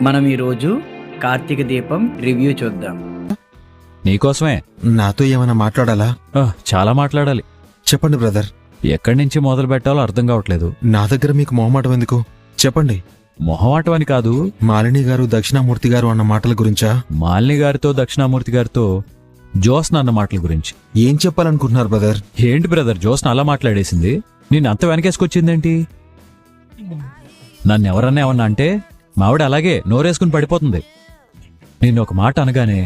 మనం ఈరోజు కార్తీక దీపం రివ్యూ చూద్దాం. నీకోసమే. నాతో ఏమైనా మాట్లాడాలా? చాలా మాట్లాడాలి. చెప్పండి బ్రదర్. ఎక్కడి నుంచి మొదలు పెట్టాలో అర్థం కావట్లేదు. నా దగ్గర మీకు మొహమాటం ఎందుకు? చెప్పండి. మొహమాటం అని కాదు, మాలిని గారు దక్షిణామూర్తి గారు అన్న మాటల గురించా? మాలిని గారితో దక్షిణామూర్తి గారితో జోస్న అన్న మాటల గురించి. ఏం చెప్పాలనుకుంటున్నారు బ్రదర్? ఏంటి బ్రదర్, జోస్న అలా మాట్లాడేసింది? నేను అంత వెనకేసుకొచ్చిందేంటి? నన్నెవరన్నా ఏమన్నా అంటే మావిడ అలాగే నోరేసుకుని పడిపోతుంది. నేను ఒక మాట అనగానే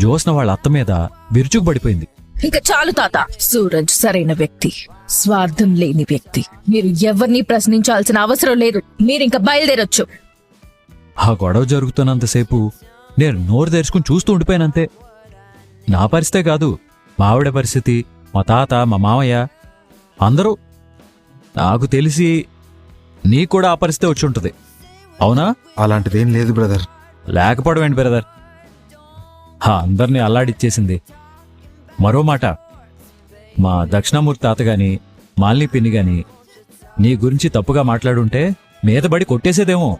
జోస్న వాళ్ళ అత్త మీద విరుచుకు పడిపోయింది. ఇంకా చాలు తాత. సూరజ్ సరైన వ్యక్తి, స్వార్థం లేని వ్యక్తి. మీరు ఎవరిని ప్రశ్నించాల్సిన అవసరం లేదు. మీరింక బయలుదేరొచ్చు. ఆ గొడవ జరుగుతున్నంతసేపు నేను నోరు తెరుచుకుని చూస్తూ ఉండిపోయానంతే. నా పరిస్థితే కాదు, మావిడ పరిస్థితి, మా తాత, మా మామయ్య, అందరూ. నాకు తెలిసి నీకు కూడా ఆ పరిస్థితి వచ్చి ఉంటుంది, అవునా? అలాంటిదేం లేదు బ్రదర్. లేకపోవడం ఏంటి బ్రదర్? అందరినీ అల్లాడిచ్చేసింది. మరో మాట, మా దక్షిణామూర్తి తాతగాని మాలిని పిన్ని గాని నీ గురించి తప్పుగా మాట్లాడుంటే మీదబడి కొట్టేసేదేమో.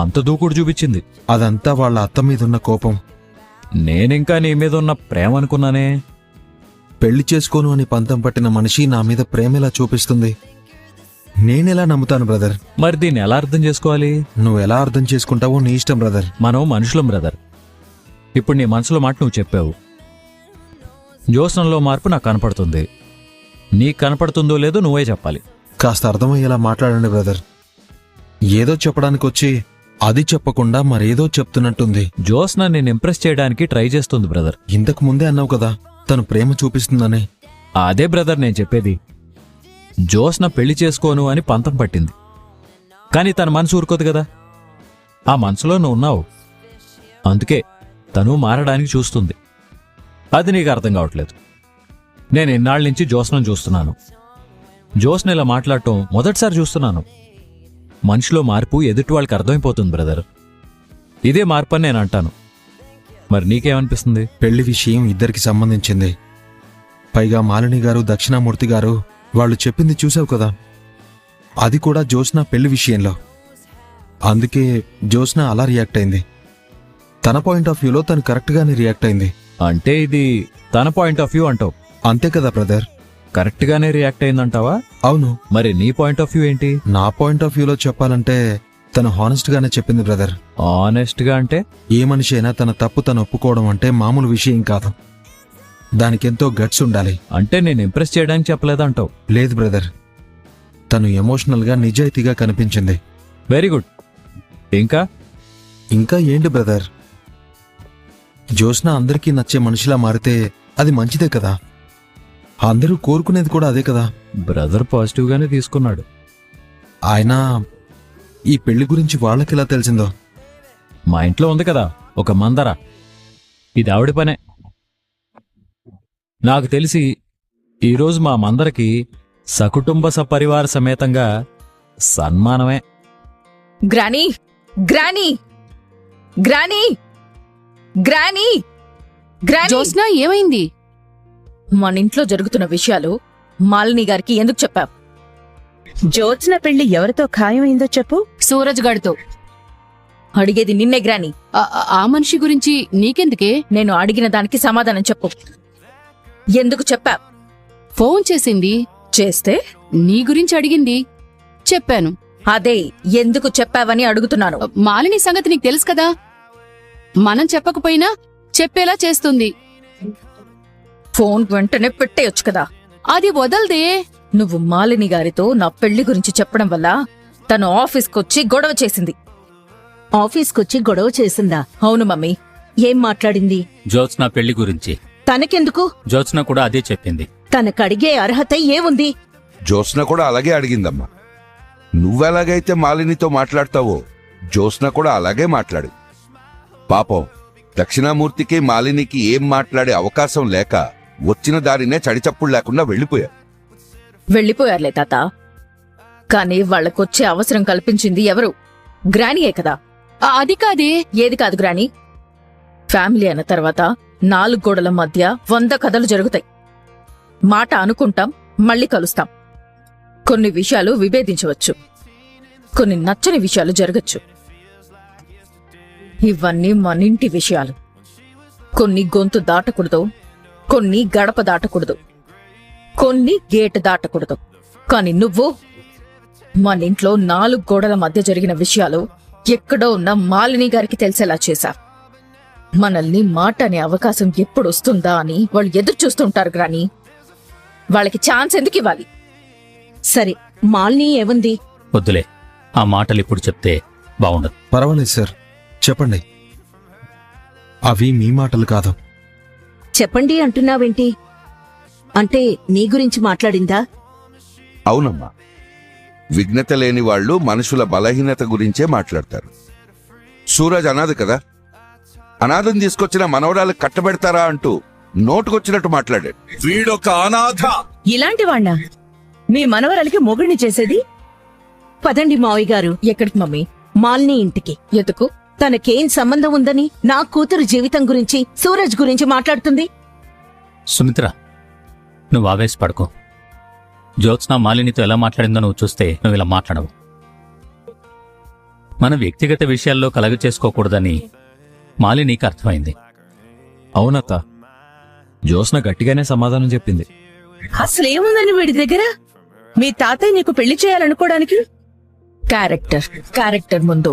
అంత దూకుడు చూపించింది. అదంతా వాళ్ళ అత్త మీదున్న కోపం. నేనింకా నీ మీద ఉన్న ప్రేమ అనుకున్నానే. పెళ్లి చేసుకోను అని పంతం పట్టిన మనిషి నా మీద ప్రేమేలా చూపిస్తుంది? నేనెలా నమ్ముతాను బ్రదర్? మరి దీన్ని ఎలా అర్థం చేసుకోవాలి? నువ్వెలా అర్థం చేసుకుంటావో నీ ఇష్టం బ్రదర్. మనం మనుషులం బ్రదర్. ఇప్పుడు నీ మనసులో మాట నువ్వు చెప్పావు. జోస్నంలో మార్పు నాకు కనపడుతుంది. నీకు కనపడుతుందో లేదో నువ్వే చెప్పాలి. కాస్త అర్థమయ్యేలా మాట్లాడండి బ్రదర్. ఏదో చెప్పడానికి వచ్చి అది చెప్పకుండా మరేదో చెప్తున్నట్టుంది. జోస్న నేను ఇంప్రెస్ చేయడానికి ట్రై చేస్తుంది బ్రదర్. ఇంతకు ముందే అన్నావు కదా తను ప్రేమ చూపిస్తుందని. అదే బ్రదర్ నేను చెప్పేది. జోస్న పెళ్లి చేసుకోను అని పంతం పట్టింది, కానీ తన మనసు ఊరుకోదు కదా. ఆ మనసులో నువ్వు ఉన్నావు, అందుకే తను మారడానికి చూస్తుంది. అది నీకు అర్థం కావట్లేదు. నేను ఇన్నాళ్ళ నుంచి జోస్నం చూస్తున్నాను. జోస్న ఇలా మాట్లాడటం మొదటిసారి చూస్తున్నాను. మనిషిలో మార్పు ఎదుటి వాళ్ళకి అర్థమైపోతుంది బ్రదర్. ఇదే మార్పు అని నేను అంటాను. మరి నీకేమనిపిస్తుంది? పెళ్లి విషయం ఇద్దరికి సంబంధించింది. పైగా మాలిని గారు దక్షిణామూర్తి గారు వాళ్ళు చెప్పింది చూసావు కదా, అది కూడా జోస్న పెళ్లి విషయంలో. అందుకే జోస్న అలా రియాక్ట్ అయింది. తన పాయింట్ ఆఫ్ వ్యూలో తను కరెక్ట్గానే రియాక్ట్ అయింది. అంటే ఇది తన పాయింట్ ఆఫ్ వ్యూ అంటావు? అంతే కదా బ్రదర్. కరెక్ట్గానే రియాక్ట్ అయిందంటావా? అవును. మరి నీ పాయింట్ ఆఫ్ వ్యూ ఏంటి? నా పాయింట్ ఆఫ్ వ్యూలో చెప్పాలంటే తను హానెస్ట్ గానే చెప్పింది బ్రదర్. ఆనెస్ట్ గా అంటే? ఏ మనిషి అయినా తన తప్పు తను ఒప్పుకోవడం అంటే మామూలు విషయం కాదు. దానికెంతో గట్స్ ఉండాలి. అంటే నేను ఇంప్రెస్ చేయడానికి చెప్పలేదంటావు? లేదు బ్రదర్, తను ఎమోషనల్ గా నిజాయితీగా కనిపించింది. Very good. ఇంకా ఏంటి బ్రదర్, జోస్న అందరికీ నచ్చే మనిషిలా మారితే అది మంచిదే కదా. అందరూ కోరుకునేది కూడా అదే కదా. బ్రదర్ పాజిటివ్ గానే తీసుకున్నాడు. ఆయన ఈ పెళ్లి గురించి వాళ్ళకిలా తెలిసిందో? మా ఇంట్లో ఉంది కదా ఒక మందర, ఇది ఆవిడ పనే. నాకు తెలిసి ఈరోజు మా మందరకి సకుటుంబ సపరివార సమేతంగా సన్మానమే. Granny, granny, granny, granny, granny. Jyotsna, ఏమైంది? మన ఇంట్లో జరుగుతున్న విషయాలు మాలిని గారికి ఎందుకు చెప్పావు? జోత్స్న పెళ్లి ఎవరితో ఖాయమైందో చెప్పు. సూరజ్ గడితో. అడిగేది నిన్నే గ్రానీ. ఆ మనిషి గురించి నీకెందుకే? నేను అడిగిన దానికి సమాధానం చెప్పు. ఎందుకు చెప్పావు? ఫోన్ చేసింది. చేస్తే నీ గురించి అడిగింది, చెప్పాను. అదే ఎందుకు చెప్పావని అడుగుతున్నాను. మాలిని సంగతి నీకు తెలుసు కదా, మనం చెప్పకపోయినా చెప్పేలా చేస్తుంది. ఫోన్ వెంటనే పెట్టేయొచ్చు కదా. అది వదల్దే. నువ్వు మాలిని గారితో నా పెళ్లి గురించి చెప్పడం వల్ల తను ఆఫీస్కొచ్చి గొడవ చేసింది. ఆఫీస్కొచ్చి గొడవ చేసిందా? అవును మమ్మీ. ఏం మాట్లాడింది? జోత్స్న పెళ్లి గురించి. తనకెందుకు? జోత్స్న కూడా అదే చెప్పింది. తనకడిగే అర్హత ఏముంది? జోస్న కూడా అలాగే అడిగిందమ్మా. నువ్వెలాగైతే మాలినితో మాట్లాడతావో జోస్న కూడా అలాగే మాట్లాడు. పాపం దక్షిణామూర్తికి మాలినికి ఏం మాట్లాడే అవకాశం లేక వచ్చిన దారినే చడిచప్పుడు లేకుండా వెళ్ళిపోయారులే తాత. కానీ వాళ్లకొచ్చే అవసరం కల్పించింది ఎవరు? గ్రానీయే కదా. అది కాదే. ఏది కాదు గ్రానీ? ఫ్యామిలీ అన్న తర్వాత 4 గోడల మధ్య 100 కథలు జరుగుతాయి. మాట అనుకుంటాం, మళ్ళీ కలుస్తాం. కొన్ని విషయాలు విభేదించవచ్చు, కొన్ని నచ్చని విషయాలు జరగచ్చు. ఇవన్నీ మనింటి విషయాలు. కొన్ని గొంతు దాటకూడదు, కొన్ని గడప దాటకూడదు, కొన్ని గేటు దాటకూడదు. కాని నువ్వు మనింట్లో 4 గోడల మధ్య జరిగిన విషయాలు ఎక్కడో ఉన్న మాలిని గారికి తెలిసేలా చేశా. మనల్ని మాట అనే అవకాశం ఎప్పుడొస్తుందా అని వాళ్ళు ఎదురు చూస్తుంటారు గాని వాళ్ళకి ఛాన్స్ ఎందుకు ఇవ్వాలి? సరే, మాలిని ఏముంది? వద్దులే, ఆ మాటలు ఇప్పుడు చెప్తే బాగుండదు. పర్వాలేదు సార్, చెప్పండి. అవి మీ మాటలు కాదు. చెప్పండి అంటున్నావేంటి? అంటే నీ గురించి మాట్లాడిందా? అవునమ్మా, విఘ్నత లేని వాళ్ళు మనుషుల బలహీనత గురించే మాట్లాడతారు. సూరజ్ అనాథ కదా, అనాథం తీసుకొచ్చిన మనవరాలు కట్టబెడతారా అంటూ నోటుకొచ్చినట్టు మాట్లాడాడు. వీడొక అనాథ. ఇలాంటి వాణ్ణా మీ మనవరాలికి మొగుడిని చేసేది? పదండి మావయ్య గారు. ఎక్కడికి మమ్మీ? మాలిని ఇంటికి. ఎందుకు? తనకేం సంబంధం ఉందని నా కూతురు జీవితం గురించి, సూరజ్ గురించి మాట్లాడుతుంది? సుమిత్ర, నువ్వు ఆవేశపడకు. జ్యోత్స్న మాలినితో ఎలా మాట్లాడిందో నువ్వు చూస్తే నువ్వు ఇలా మాట్లాడవు. మన వ్యక్తిగత విషయాల్లో కలగ చేసుకోకూడదని మాలినికి అర్థమైంది. అవునత్త, జ్యోత్స్న గట్టిగానే సమాధానం చెప్పింది. అసలేముందని వీడి దగ్గర? మీ తాతయ్య నీకు పెళ్లి చేయాలనుకోవడానికి? క్యారెక్టర్ ముందు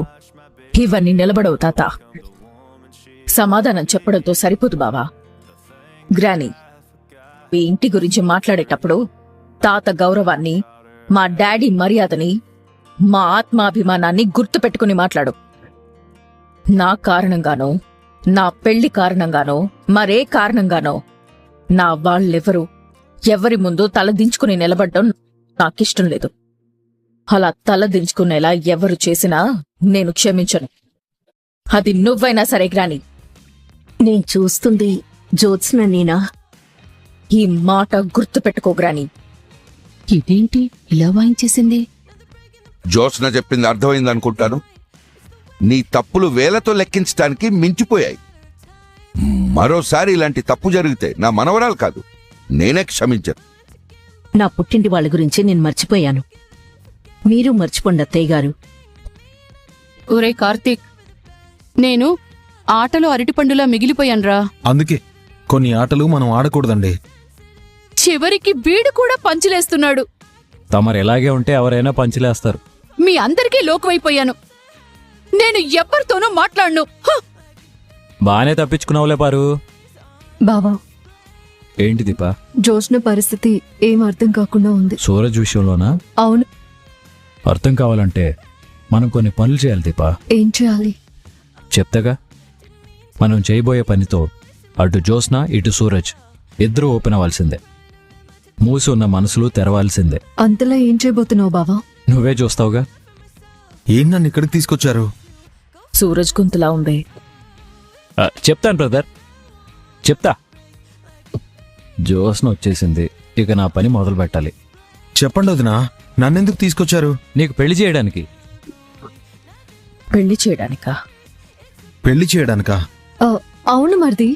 ఇవన్నీ నిలబడవు తాత. సమాధానం చెప్పడంతో సరిపోదు బావా. గ్రానీ, మీ ఇంటి గురించి మాట్లాడేటప్పుడు తాత గౌరవాన్ని, మా డాడీ మర్యాదని, మా ఆత్మాభిమానాన్ని గుర్తు పెట్టుకుని మాట్లాడు. నా కారణంగానో, నా పెళ్లి కారణంగానో, మరే కారణంగానో నా వాళ్ళెవరూ ఎవరి ముందు తలదించుకుని నిలబడ్డం నాకిష్టం లేదు. అలా తలదించుకునేలా ఎవరు చేసినా నేను క్షమించను. అది నువ్వైనా సరే గ్రానీ. నేను చూస్తుంది జ్యోత్స్న నేనా? ఈ మాట గుర్తు పెట్టుకో గ్రానీ. ఇదేంటి ఇలా వాయించేసింది? జ్యోత్స్న చెప్పింది అర్థమైంది అనుకుంటాను. నీ తప్పులు వేలతో లెక్కించడానికి మించిపోయాయి. మరోసారి ఇలాంటి తప్పు జరిగితే నా మనవరాలు కాదు, నేనే క్షమించను. నా పుట్టింటి వాళ్ళ గురించి నేను మర్చిపోయాను. మీరు మర్చిపోండి అత్తయ్య గారు. ఒరే కార్తీక్, నేను ఆటలో అరటిపండులా మిగిలిపోయాన్రా. అందుకే కొన్ని ఆటలు మనం ఆడకూడదండి. చివరికి వీడు కూడా పంచులేస్తున్నాడు. తమరు ఎలాగే ఉంటే ఎవరైనా పంచిలేస్తారు. మీ అందరికీ లోకువైపోయాను. నేను ఎవ్వరితోనూ మాట్లాడను. హ! బానే తప్పించుకున్నావులే పారు. బావా, ఏంటి దీపా? జోష్న పరిస్థితి ఏం అర్థం కాకుండా ఉంది. సూరజ్ విషయంలోనా? అవును. అర్థం కావాలంటే మనం కొన్ని పనులు చేయాలి దీపా. ఏం చేయాలి? చెప్తాగా. మనం చేయబోయే పనితో అటు జ్యోత్స్న ఇటు సూరజ్ ఇద్దరూ ఓపెన్ అవ్వాల్సిందే. మూసి ఉన్న మనసులు తెరవాల్సిందే. అంతలా ఏం చేయబోతున్నావు బావా? నువ్వే చూస్తావుగా. ఏం నన్ను ఇక్కడికి తీసుకొచ్చారు? సూరజ్ గొంతులా ఉంది. చెప్తాను బ్రదర్, చెప్తా. జ్యోత్స్న వచ్చేసింది, ఇక నా పని మొదలు పెట్టాలి. చెప్పండి వదినా, నన్నెందుకు తీసుకొచ్చారు? నీకు పెళ్లి చేయడానికి. పెళ్లి చేయడానికా? పెళ్లి చేయడానికా? అవును మరిది.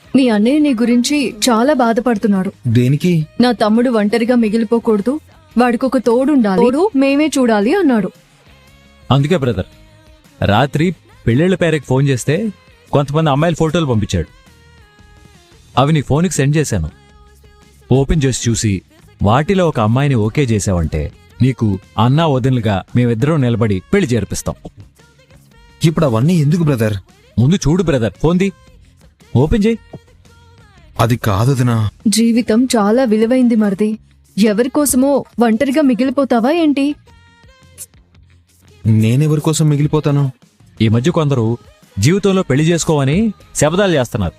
మీ అన్నయ్య నీ గురించి చాలా బాధపడుతున్నాడు. దేనికి? నా తమ్ముడు ఒంటరిగా మిగిలిపోకూడదు, వాడికొక తోడుండాలి, మేమే చూడాలి అన్నాడు. అందుకే బ్రదర్, రాత్రి పెళ్ళిళ్ళ పేరుకి ఫోన్ చేస్తే కొంతమంది అమ్మాయిల ఫోటోలు పంపించాడు. అవి నీ ఫోన్కి సెండ్ చేశాను. ఓపెన్ చేసి చూసి వాటిలో ఒక అమ్మాయిని ఓకే చేసావంటే నీకు అన్నా వదినలుగా మేమిద్దరం నిలబడి పెళ్లి జరిపిస్తాం. ఇప్పుడు అవన్నీ ఎందుకు బ్రదర్? ముందు చూడు బ్రదర్, ఫోన్ది ఓపెన్ చేయి. అది కాదొదినా. జీవితం చాలా విలువైంది మరిది. ఎవరికోసమో ఒంటరిగా మిగిలిపోతావా ఏంటి? నేనెవరి కోసం మిగిలిపోతాను? ఈ మధ్య కొందరు జీవితంలో పెళ్లి చేసుకోవని శపథాలు చేస్తున్నారు.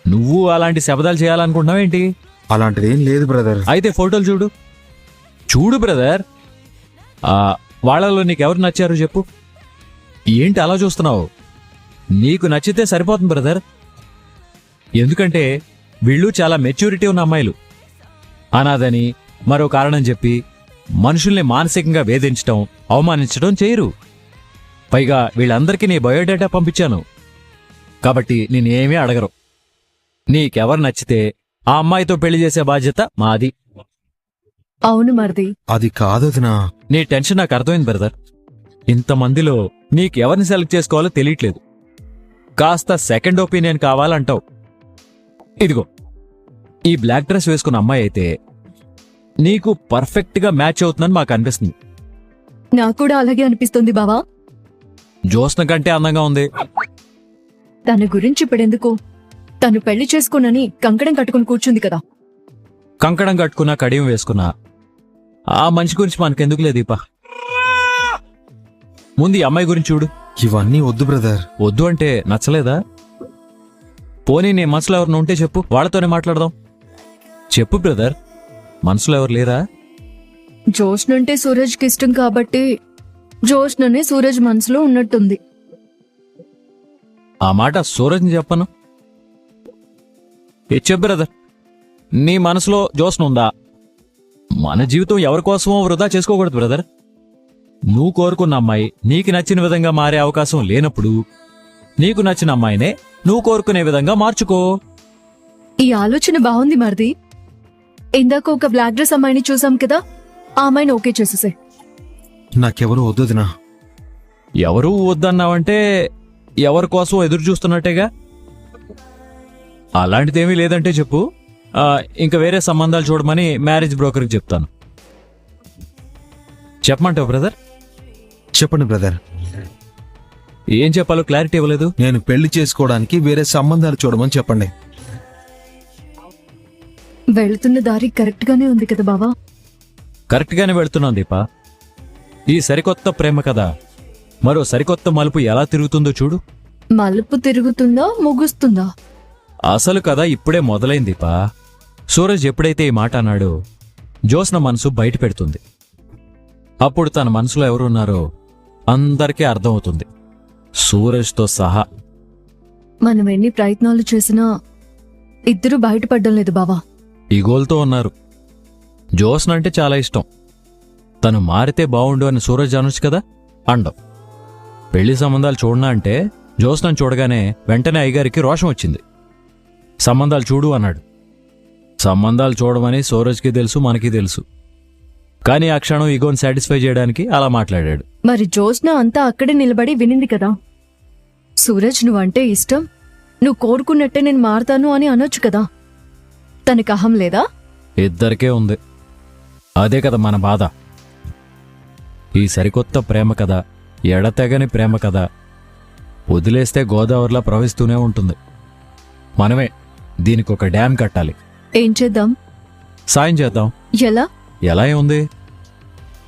నువ్వు అలాంటి శపథాలు చేయాలనుకుంటున్నావేంటి? అలాంటిదేం లేదు బ్రదర్. అయితే ఫోటోలు చూడు. చూడు బ్రదర్, వాళ్ళలో నీకెవరు నచ్చారు చెప్పు. ఏంటి అలా చూస్తున్నావు? నీకు నచ్చితే సరిపోతుంది బ్రదర్. ఎందుకంటే వీళ్ళు చాలా మెచ్యూరిటీ ఉన్న అమ్మాయిలు. అనాథని మరో కారణం చెప్పి మనుషుల్ని మానసికంగా వేధించటం, అవమానించడం చేయరు. పైగా వీళ్ళందరికీ నీ బయోడేటా పంపించాను కాబట్టి నేనేమీ అడగరు. నీకెవరు నచ్చితే ఆ అమ్మాయితో పెళ్లి చేసే బాధ్యత మాది. అవును మరిది. అది కాదొదినా. నీ టెన్షన్ నాకు అర్థమైంది బ్రదర్. ఇంతమందిలో నీకెవరిని సెలెక్ట్ చేసుకోవాలో తెలియట్లేదు. కాస్త సెకండ్ ఒపీనియన్ కావాలంటావు. ఇదిగో ఈ బ్లాక్ డ్రెస్ వేసుకున్న అమ్మాయి అయితే నీకు పర్ఫెక్ట్గా మ్యాచ్ అవుతుందని మాకు అనిపిస్తుంది. నాకు కూడా అలాగే అనిపిస్తుంది బావా. జ్యోత్స్న కంటే అందంగా ఉంది. తన గురించి ఇప్పుడెందుకు? తను పెళ్లి చేసుకోనని కంకణం కట్టుకుని కూర్చుంది కదా. కంకణం కట్టుకున్నా కడియం వేసుకున్నా ఆ మనిషి గురించి మనకెందుకులే దీపా. ముందు ఈ అమ్మాయి గురించి చూడు. ఇవన్నీ వద్దు బ్రదర్. వద్దు అంటే నచ్చలేదా? పోనీ నీ మనసులో ఎవరిని ఉంటే చెప్పు, వాళ్ళతోనే మాట్లాడదాం. చెప్పు బ్రదర్, మనసులో ఎవరు లేరా? జోష్నంటే సూరజ్కి ఇష్టం కాబట్టి జోష్ననే సూరజ్ మనసులో ఉన్నట్టుంది. ఆ మాట సూరజ్ని చెప్పను. చెప్పు బ్రదర్, నీ మనసులో జ్యోత్స్న ఉందా? మన జీవితం ఎవరి కోసమో వృధా చేసుకోకూడదు బ్రదర్. నువ్వు కోరుకున్న అమ్మాయి నీకు నచ్చిన విధంగా మారే అవకాశం లేనప్పుడు నీకు నచ్చిన అమ్మాయినే నువ్వు కోరుకునే విధంగా మార్చుకో. ఈ ఆలోచన బాగుంది మరిది. ఇందాక ఒక బ్లాక్ డ్రెస్ అమ్మాయిని చూసాం కదా, ఆ అమ్మాయిని ఓకే చేసేసే. నాకెవరు వద్దుదినా. ఎవరూ వద్దన్నావంటే ఎవరి కోసం ఎదురు చూస్తున్నట్టేగా. అలాంటిదేమీ లేదంటే చెప్పు, ఇంకా వేరే సంబంధాలు చూడమని మ్యారేజ్ బ్రోకర్కి చెప్తాను. చెప్పమంటావు బ్రదర్? చెప్పండి బ్రదర్. ఏం చెప్పాలో క్లారిటీ ఇవ్వలేదు. నేను పెళ్లి చేసుకోవడానికి వేరే సంబంధాలు చూడమని చెప్పండి. వెళ్తున్న దారి కరెక్ట్ గానే ఉంది కదా బావా. కరెక్ట్గానే వెళ్తున్నాను దీపా. ఈ సరికొత్త ప్రేమ కదా మరో సరికొత్త మలుపు ఎలా తిరుగుతుందో చూడు. మలుపు తిరుగుతుందా ముగుస్తుందా? అసలు కథ ఇప్పుడే మొదలైంది దీపా. సూరజ్ ఎప్పుడైతే ఈ మాట అన్నాడో జ్యోత్స్న మనసు బయట పెడుతుంది. అప్పుడు తన మనసులో ఎవరున్నారో అందరికీ అర్థమవుతుంది, సూరజ్తో సహా. మనం ఎన్ని ప్రయత్నాలు చేసినా ఇద్దరు బయటపడ్డం లేదు బావా. ఈగోల్తో ఉన్నారు. జ్యోత్స్న అంటే చాలా ఇష్టం. తను మారితే బావుండు అని సూరజ్ అనొచ్చు కదా, అండం. పెళ్లి సంబంధాలు చూడనా అంటే జ్యోత్స్నను చూడగానే వెంటనే అయ్యగారికి రోషం వచ్చింది. సంబంధాలు చూడు అన్నాడు. సంబంధాలు చూడమని సూరజ్కి తెలుసు, మనకి తెలుసు. కానీ ఆ క్షణం ఈగోని సాటిస్ఫై చేయడానికి అలా మాట్లాడాడు. మరి జ్యోత్స్న అంతా అక్కడే నిలబడి వినింది కదా. సూరజ్ నువ్వంటే ఇష్టం, నువ్వు కోరుకున్నట్టే నేను మారతాను అని అనొచ్చు కదా. తనకు అహం లేదా? ఇద్దరికే ఉంది. అదే కదా మన బాధ. ఈ సరికొత్త ప్రేమ కథ ఎడతెగని ప్రేమ కథ వదిలేస్తే గోదావరిలా ప్రవహిస్తూనే ఉంటుంది. మనమే దీనికి ఒక డ్యామ్ కట్టాలి. ఏం చేద్దాం? సాయం చేద్దాం. ఎలా? ఎలా ఉంది?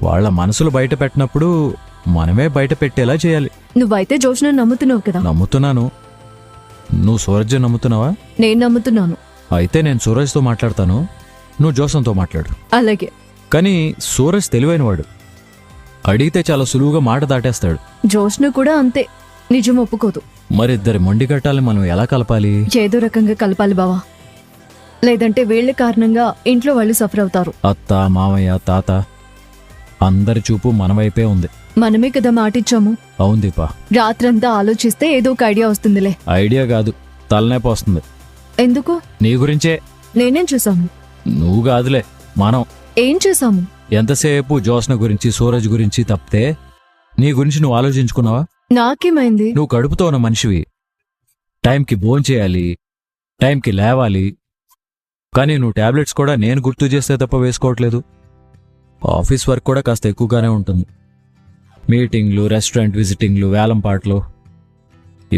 వాళ్ళ మనసులు బయట పెట్టినప్పుడు మనమే బయట పెట్టేలా చేయాలి. నువ్వైతే జోష్ను నమ్ముతున్నావు కదా. నమ్ముతున్నాను. నువ్వు సూరజ్ నమ్ముతున్నావా? నేను నమ్ముతున్నాను. అయితే నేను సూరజ్తో మాట్లాడతాను, నువ్వు జ్యోత్స్నతో మాట్లాడు. అలాగే. కానీ సూరజ్ తెలివైనవాడు. అడిగితే చాలా సులువుగా మాట దాటేస్తాడు. జోష్ను కూడా అంతే, నిజం ఒప్పుకోదు. మరిద్దరి మొండి కట్టాలని మనం ఎలా కలపాలి? ఏదో రకంగా కలపాలి బావా. లేదంటే వీళ్ళ కారణంగా ఇంట్లో వాళ్ళు సఫర్ అవుతారు. అత్త, మామయ్య, తాత అందరి చూపు మన వైపే ఉంది. మనమే కదా మాటిచ్చాము. అవును దీపా. రాత్రంతా ఆలోచిస్తే ఏదో ఒక ఐడియా వస్తుందిలే. ఐడియా కాదు, తలనొప్పి వస్తుంది. ఎందుకు? నీ గురించే. నేనేం చేశాము? నువ్వు కాదులే, మనం. ఏం చేశాము? ఎంతసేపు జ్యోత్స్న గురించి, సూరజ్ గురించి తప్పితే నీ గురించి నువ్వు ఆలోచించుకున్నావా? నాకేమైంది? నువ్వు కడుపుతో ఉన్న మనిషివి. టైంకి భోంచేయాలి, టైంకి లేవాలి. కానీ నువ్వు టాబ్లెట్స్ కూడా నేను గుర్తు చేస్తే తప్ప వేసుకోవట్లేదు. ఆఫీస్ వర్క్ కూడా కాస్త ఎక్కువగానే ఉంటుంది. మీటింగ్లు, రెస్టారెంట్ విజిటింగ్లు, వేలంపాట్లు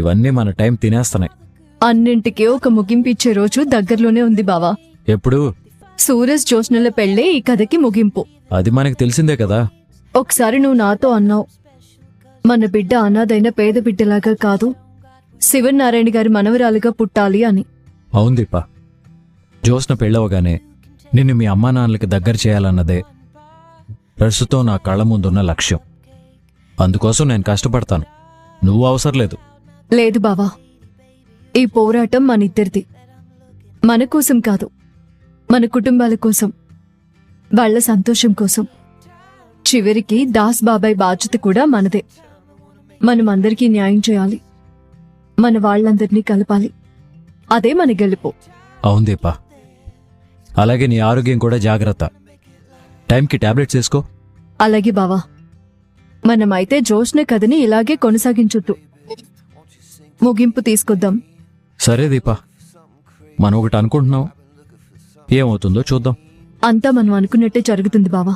ఇవన్నీ మన టైం తినేస్తున్నాయి. అన్నింటికీ ఒక ముగింపు ఇచ్చే రోజు దగ్గరలోనే ఉంది బావా. ఎప్పుడు? సూరజ్ జోష్నుల పెళ్లే ఈ కథకి ముగింపు. అది మనకి తెలిసిందే కదా. ఒకసారి నువ్వు నాతో అన్నావు, మన బిడ్డ అనాథైన పేద బిడ్డలాగా కాదు, శివనారాయణ గారి మనవరాలుగా పుట్టాలి అని. అవును దీపా. జ్యోత్స్న పెళ్ళవగానే నిన్ను మీ అమ్మా నాన్నలకి దగ్గర చేయాలన్నదే ప్రస్తుతం నా కళ్ళ ముందున్న లక్ష్యం. అందుకోసం నేను కష్టపడతాను, నువ్వు అవసరం లేదు. లేదు బావా, ఈ పోరాటం మనిద్దరిది. మన కోసం కాదు, మన కుటుంబాల కోసం, వాళ్ల సంతోషం కోసం. చివరికి దాస్ బాబాయ్ బాధ్యత కూడా మనదే. మనం అందరికీ న్యాయం చేయాలి, మన వాళ్ళందరినీ కలపాలి. అదే మన గెలుపు. అవును దీపా. అలాగే నీ ఆరోగ్యం కూడా జాగ్రత్త. టైంకి టాబ్లెట్స్ వేసుకో. అలాగే బావా. మనమైతే జోష్న కథని ఇలాగే కొనసాగించొద్దు. ముగింపు తీసుకొద్దాం. సరే దీపా, మనం ఒకటి అనుకుంటున్నాం, ఏమవుతుందో చూద్దాం. అంతా మనం అనుకున్నట్టే జరుగుతుంది బావా.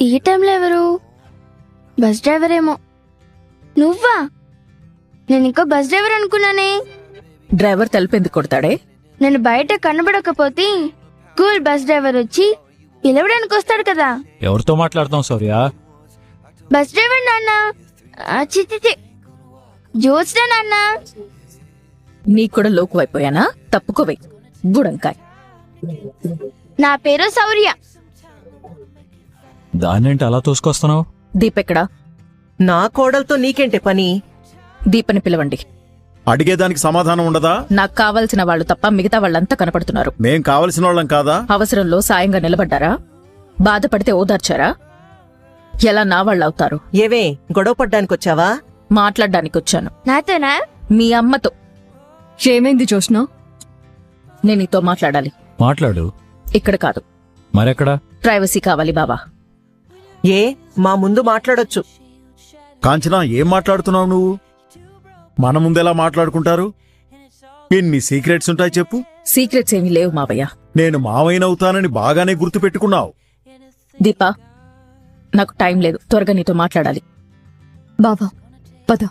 ఈ టైంలో ఎవరు? బస్ డ్రైవర్ ఏమో. నువ్వా? నేను ఇంకో బస్ డ్రైవర్ అనుకున్నానే. డ్రైవర్ తలుపెందుకు కొడతాడే? నేను బయట కనబడకపోతే స్కూల్ బస్ డ్రైవర్ వచ్చి పిలవడానికి వస్తాడు కదా. ఎవరితో మాట్లాడతాం శౌర్య? బస్ డ్రైవర్ నాన్న. చిచి, జ్యోత్స్న నాన్న. నీకు కూడా లోకు అయిపోయానా? తప్పుకోవే గుడంకాయ్. నా పేరు శౌర్య. దాన్నేంటి అలా తోసుకొస్తున్నావు? దీపెక్కడా? నా కోడలతో నీకేంటి పని? దీపని పిలవండి. అడిగేదానికి సమాధానం ఉండదా? నాకు కావలసిన వాళ్ళు తప్ప మిగతా వాళ్ళంతా కనపడుతున్నారు. మేం కావలసిన వాళ్ళం కాదా? అవసరంలో సాయంగా నిలబడ్డారా? బాధపడితే ఓదార్చారా? ఎలా నా వాళ్ళవుతారు? ఏవే గొడవ పడ్డానికి వచ్చావా? మాట్లాడడానికి వచ్చాను. నాతోనా? మీ అమ్మతో. ఏమైంది జోష్న? నేను నీతో మాట్లాడాలి. మాట్లాడు. ఇక్కడ కాదు. మరెక్కడా? ప్రైవసీ కావాలి బావా. ఏ మా ముందు మాట్లాడొచ్చు. కాంచనా, ఏం మాట్లాడుతున్నావు నువ్వు? మన ముందెలా మాట్లాడుకుంటారు? ఎన్ని సీక్రెట్స్ ఉంటాయి చెప్పు. సీక్రెట్స్ ఏమీ లేవు మావయ్య. నేను మావయ్యనవుతానని బాగానే గుర్తు పెట్టుకున్నావు. దీపా, నాకు టైం లేదు, త్వరగా నీతో మాట్లాడాలి. బావా పద.